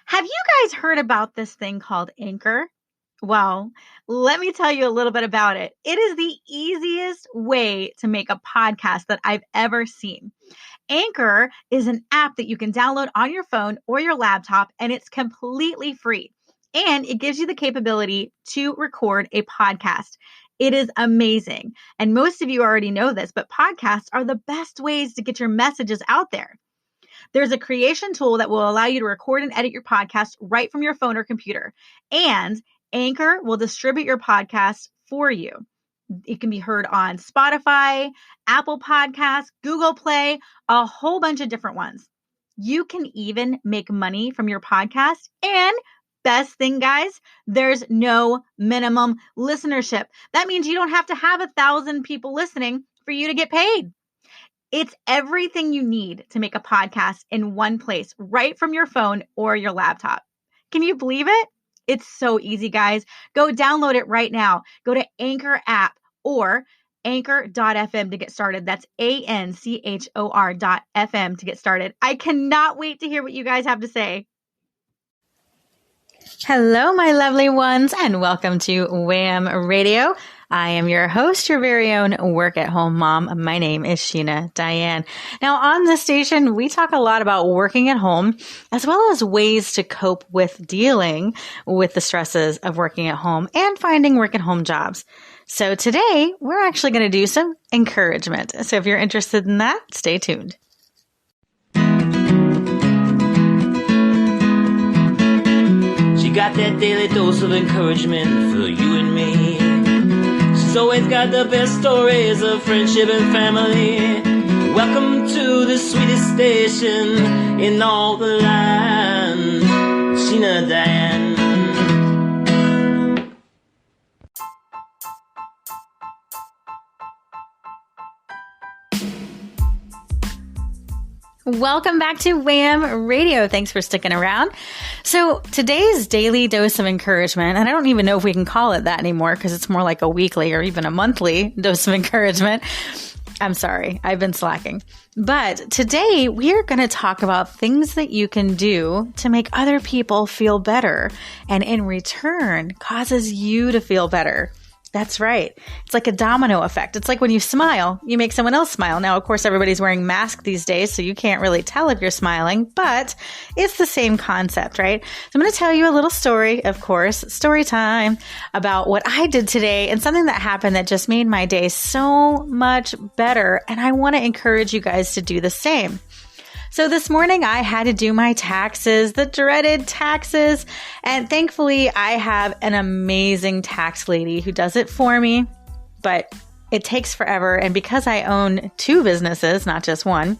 Have you guys heard about this thing called Anchor? Well, let me tell you a little bit about it. It is the easiest way to make a podcast that I've ever seen. Anchor is an app that you can download on your phone or your laptop, and it's completely free. And it gives you the capability to record a podcast. It is amazing. And most of you already know this, but podcasts are the best ways to get your messages out there. There's a creation tool that will allow you to record and edit your podcast right from your phone or computer. And Anchor will distribute your podcast for you. It can be heard on Spotify, Apple Podcasts, Google Play, a whole bunch of different ones. You can even make money from your podcast. And best thing, guys, there's no minimum listenership. That means you don't have to have 1,000 people listening for you to get paid. It's everything you need to make a podcast in one place, right from your phone or your laptop. Can you believe it? It's so easy, guys. Go download it right now. Go to Anchor app or anchor.fm to get started. That's ANCHOR.FM to get started. I cannot wait to hear what you guys have to say. Hello, my lovely ones, and welcome to Wham Radio. I am your host, your very own work-at-home mom. My name is Sheena Diane. Now, on this station, we talk a lot about working at home, as well as ways to cope with dealing with the stresses of working at home and finding work-at-home jobs. So today, we're actually going to do some encouragement. So if you're interested in that, stay tuned. She got that daily dose of encouragement for you and me. She's always got the best stories of friendship and family. Welcome to the sweetest station in all the land, Sheena Diane. Welcome back to Wham Radio. Thanks for sticking around. So today's daily dose of encouragement, and I don't even know if we can call it that anymore because it's more like a weekly or even a monthly dose of encouragement. I'm sorry, I've been slacking. But today we are going to talk about things that you can do to make other people feel better and in return causes you to feel better. That's right. It's like a domino effect. It's like when you smile, you make someone else smile. Now, of course, everybody's wearing masks these days, so you can't really tell if you're smiling, but it's the same concept, right? So I'm going to tell you a little story, of course, story time, about what I did today and something that happened that just made my day so much better. And I want to encourage you guys to do the same. So this morning I had to do my taxes, the dreaded taxes. And thankfully I have an amazing tax lady who does it for me, but it takes forever. And because I own 2 businesses, not just one,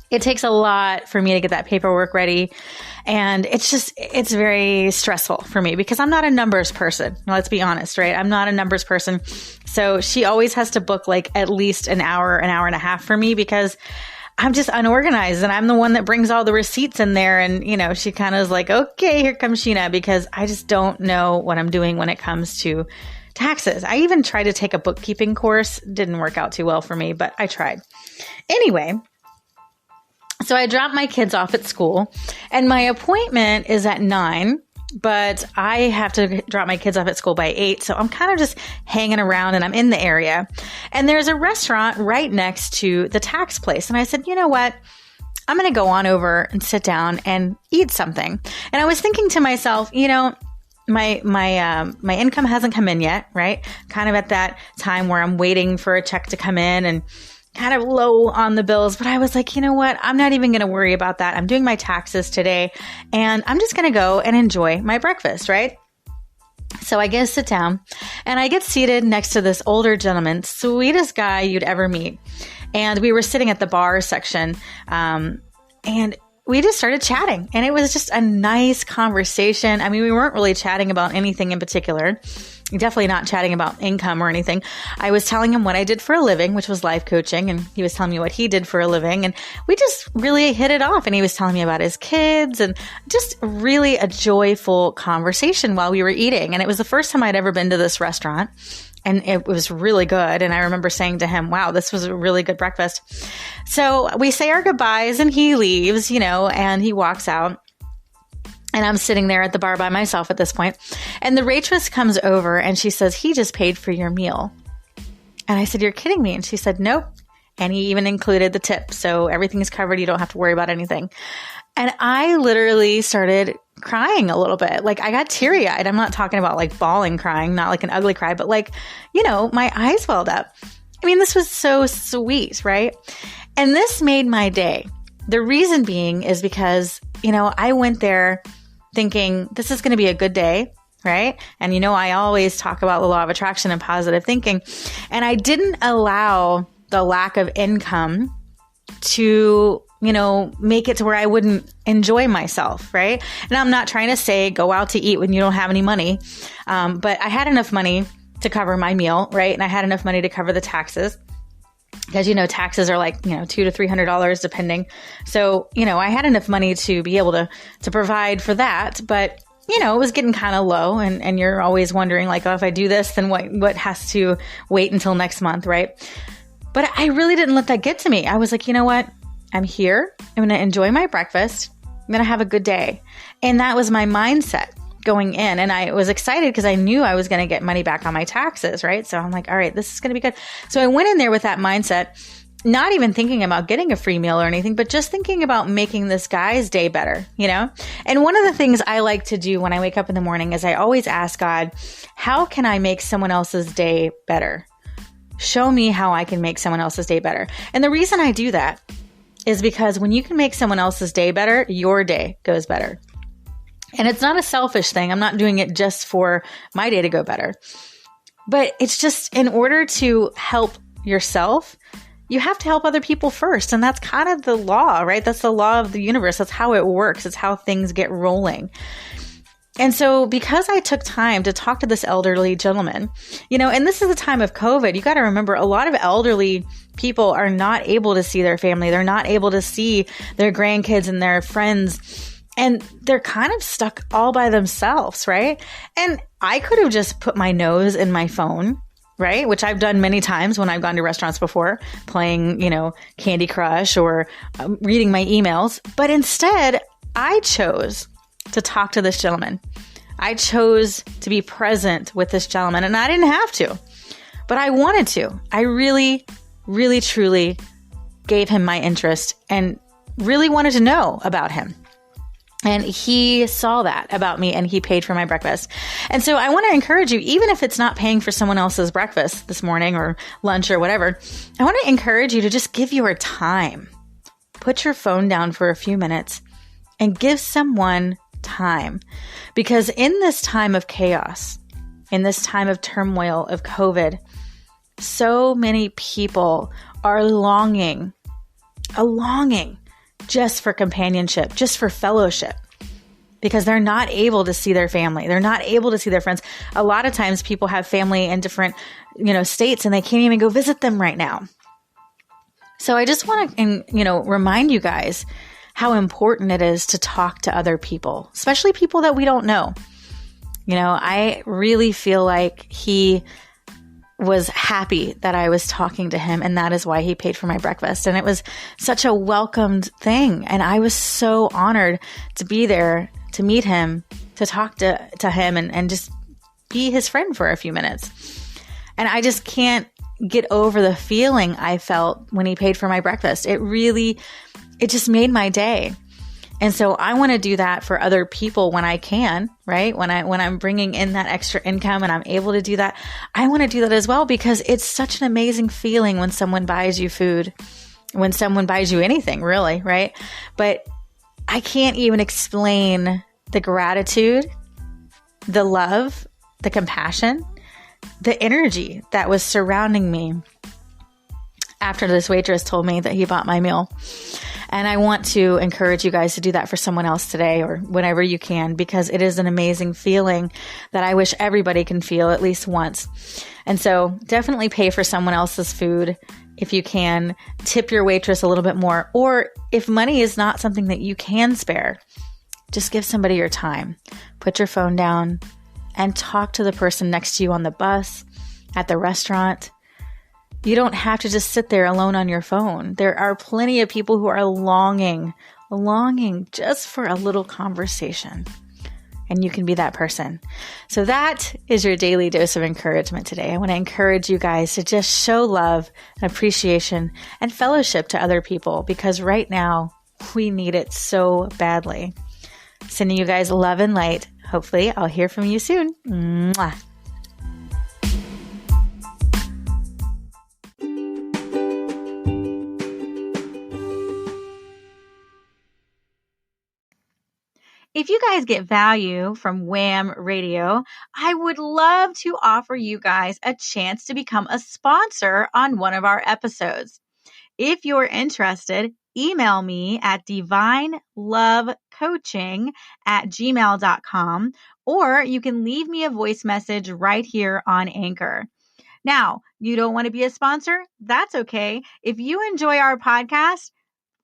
it takes a lot for me to get that paperwork ready. And it's very stressful for me because I'm not a numbers person. Let's be honest, right? I'm not a numbers person. So she always has to book like at least an hour and a half for me because I'm just unorganized and I'm the one that brings all the receipts in there. And, you know, she kind of is like, okay, here comes Sheena, because I just don't know what I'm doing when it comes to taxes. I even tried to take a bookkeeping course. Didn't work out too well for me, but I tried. Anyway, so I dropped my kids off at school and my appointment is at 9. But I have to drop my kids off at school by 8. So I'm kind of just hanging around and I'm in the area. And there's a restaurant right next to the tax place. And I said, you know what? I'm going to go on over and sit down and eat something. And I was thinking to myself, you know, my income hasn't come in yet, right? Kind of at that time where I'm waiting for a check to come in and kind of low on the bills, but I was like, you know what? I'm not even going to worry about that. I'm doing my taxes today and I'm just going to go and enjoy my breakfast, right? So I get to sit down and I get seated next to this older gentleman, sweetest guy you'd ever meet. And we were sitting at the bar section, and we just started chatting and it was just a nice conversation. I mean, we weren't really chatting about anything in particular. Definitely not chatting about income or anything. I was telling him what I did for a living, which was life coaching, and he was telling me what he did for a living, and we just really hit it off, and he was telling me about his kids, and just really a joyful conversation while we were eating. And it was the first time I'd ever been to this restaurant, and it was really good. And I remember saying to him, wow, this was a really good breakfast. So we say our goodbyes, and he leaves, you know, and he walks out. And I'm sitting there at the bar by myself at this point. And the waitress comes over and she says, he just paid for your meal. And I said, you're kidding me. And she said, nope. And he even included the tip. So everything is covered. You don't have to worry about anything. And I literally started crying a little bit. Like I got teary eyed. I'm not talking about like bawling crying, not like an ugly cry, but like, my eyes welled up. I mean, this was so sweet, right? And this made my day. The reason being is because, I went there thinking this is going to be a good day, right? And I always talk about the law of attraction and positive thinking. And I didn't allow the lack of income to, make it to where I wouldn't enjoy myself, right? And I'm not trying to say go out to eat when you don't have any money. But I had enough money to cover my meal, right? And I had enough money to cover the taxes. Because, taxes are like, $200 to $300 depending. So, I had enough money to be able to provide for that. But, it was getting kind of low and you're always wondering like, oh, if I do this, then what has to wait until next month, right? But I really didn't let that get to me. I was like, you know what? I'm here. I'm going to enjoy my breakfast. I'm going to have a good day. And that was my mindset going in. And I was excited because I knew I was going to get money back on my taxes, right? So I'm like, all right, this is going to be good. So I went in there with that mindset, not even thinking about getting a free meal or anything, but just thinking about making this guy's day better, And one of the things I like to do when I wake up in the morning is I always ask God, how can I make someone else's day better? Show me how I can make someone else's day better. And the reason I do that is because when you can make someone else's day better, your day goes better. And it's not a selfish thing. I'm not doing it just for my day to go better. But it's just in order to help yourself, you have to help other people first. And that's kind of the law, right? That's the law of the universe. That's how it works. It's how things get rolling. And so because I took time to talk to this elderly gentleman, and this is the time of COVID, you got to remember a lot of elderly people are not able to see their family. They're not able to see their grandkids and their friends. And they're kind of stuck all by themselves, right? And I could have just put my nose in my phone, right? Which I've done many times when I've gone to restaurants before, playing, Candy Crush or reading my emails. But instead, I chose to talk to this gentleman. I chose to be present with this gentleman, and I didn't have to, but I wanted to. I really, really, truly gave him my interest and really wanted to know about him. And he saw that about me and he paid for my breakfast. And so I want to encourage you, even if it's not paying for someone else's breakfast this morning or lunch or whatever, I want to encourage you to just give your time. Put your phone down for a few minutes and give someone time. Because in this time of chaos, in this time of turmoil of COVID, so many people are longing just for companionship, just for fellowship, because they're not able to see their family. They're not able to see their friends. A lot of times people have family in different, states and they can't even go visit them right now. So I just want to, remind you guys how important it is to talk to other people, especially people that we don't know. I really feel like he was happy that I was talking to him, and that is why he paid for my breakfast. And it was such a welcomed thing. And I was so honored to be there, to meet him, to talk to him and just be his friend for a few minutes. And I just can't get over the feeling I felt when he paid for my breakfast. It just made my day. And so I want to do that for other people when I can, right? When I'm bringing in that extra income and I'm able to do that, I want to do that as well, because it's such an amazing feeling when someone buys you food, when someone buys you anything, really, right? But I can't even explain the gratitude, the love, the compassion, the energy that was surrounding me after this waitress told me that he bought my meal. And I want to encourage you guys to do that for someone else today or whenever you can, because it is an amazing feeling that I wish everybody can feel at least once. And so definitely pay for someone else's food if you can. Tip your waitress a little bit more. Or if money is not something that you can spare, just give somebody your time. Put your phone down and talk to the person next to you on the bus, at the restaurant. You don't have to just sit there alone on your phone. There are plenty of people who are longing just for a little conversation. and you can be that person. So that is your daily dose of encouragement today. I want to encourage you guys to just show love and appreciation and fellowship to other people, because right now we need it so badly. Sending you guys love and light. Hopefully I'll hear from you soon. Mwah. If you guys get value from Wham Radio, I would love to offer you guys a chance to become a sponsor on one of our episodes. If you're interested, email me at divinelovecoaching@gmail.com, or you can leave me a voice message right here on Anchor. Now, you don't want to be a sponsor? That's okay. If you enjoy our podcast,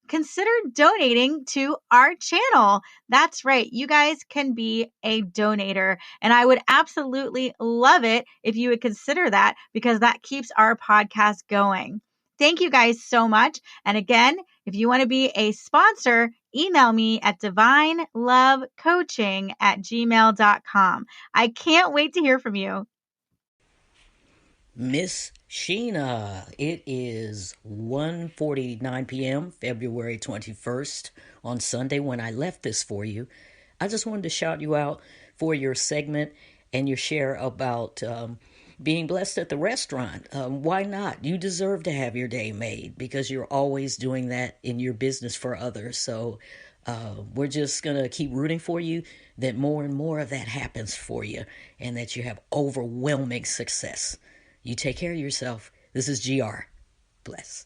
consider donating to our channel. That's right. You guys can be a donator, and I would absolutely love it if you would consider that, because that keeps our podcast going. Thank you guys so much. And again, if you want to be a sponsor, email me at divinelovecoaching@gmail.com. I can't wait to hear from you. Miss Sheena, it is 1:49 p.m., February 21st, on Sunday when I left this for you. I just wanted to shout you out for your segment and your share about being blessed at the restaurant. Why not? You deserve to have your day made, because you're always doing that in your business for others. So we're just going to keep rooting for you, that more and more of that happens for you, and that you have overwhelming success. You take care of yourself. This is GR. Bless.